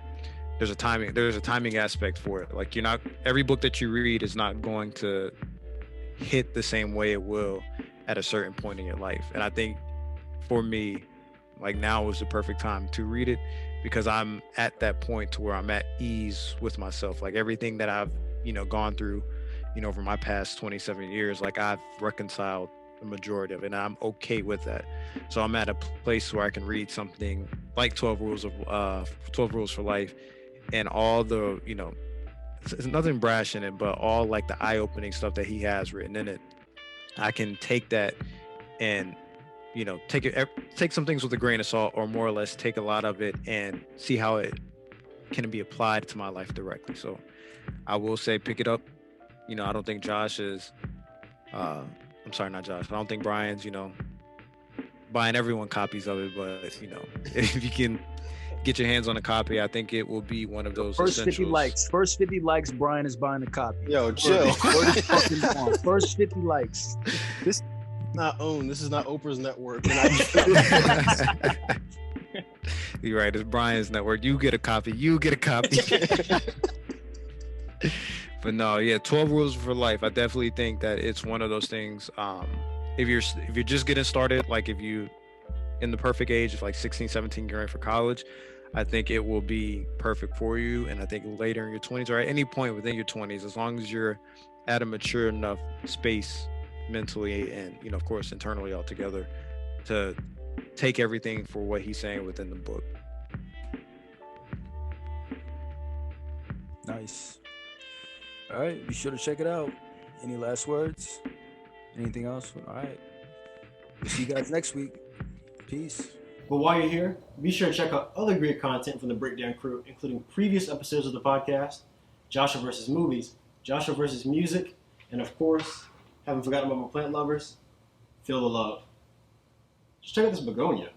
there's a timing aspect for it. Like every book that you read is not going to hit the same way it will at a certain point in your life. And I think for me, like now was the perfect time to read it, because I'm at that point to where I'm at ease with myself. Like everything that I've, gone through, over my past 27 years, like I've reconciled the majority of it, and I'm okay with that. So I'm at a place where I can read something like 12 Rules for Life, and all the, it's nothing brash in it, but all like the eye-opening stuff that he has written in it. I can take that and, take some things with a grain of salt, or more or less take a lot of it and see how it can be applied to my life directly. So I will say, pick it up. I don't think Josh is, I'm sorry, not Josh. I don't think Brian's, buying everyone copies of it, but you know, if you can get your hands on a copy, I think it will be one of those First 50 essentials. likes. First 50 likes, Brian is buying a copy. Yo, chill. First 50 likes. This is not owned. This is not Oprah's network. You're right. It's Brian's network. You get a copy. You get a copy. But no, yeah, 12 rules for life. I definitely think that it's one of those things. If you're just getting started, like if you in the perfect age of like 16, 17, getting ready for college, I think it will be perfect for you. And I think later in your 20s or at any point within your 20s, as long as you're at a mature enough space mentally and, you know, of course, internally altogether, to take everything for what he's saying within the book. Nice. All right, be sure to check it out. Any last words? Anything else? All right. We'll see you guys next week. Peace. But while you're here, be sure to check out other great content from the Breakdown crew, including previous episodes of the podcast, Joshua versus Movies, Joshua versus Music, and of course, haven't forgotten about my plant lovers, Feel the Love. Just check out this begonia.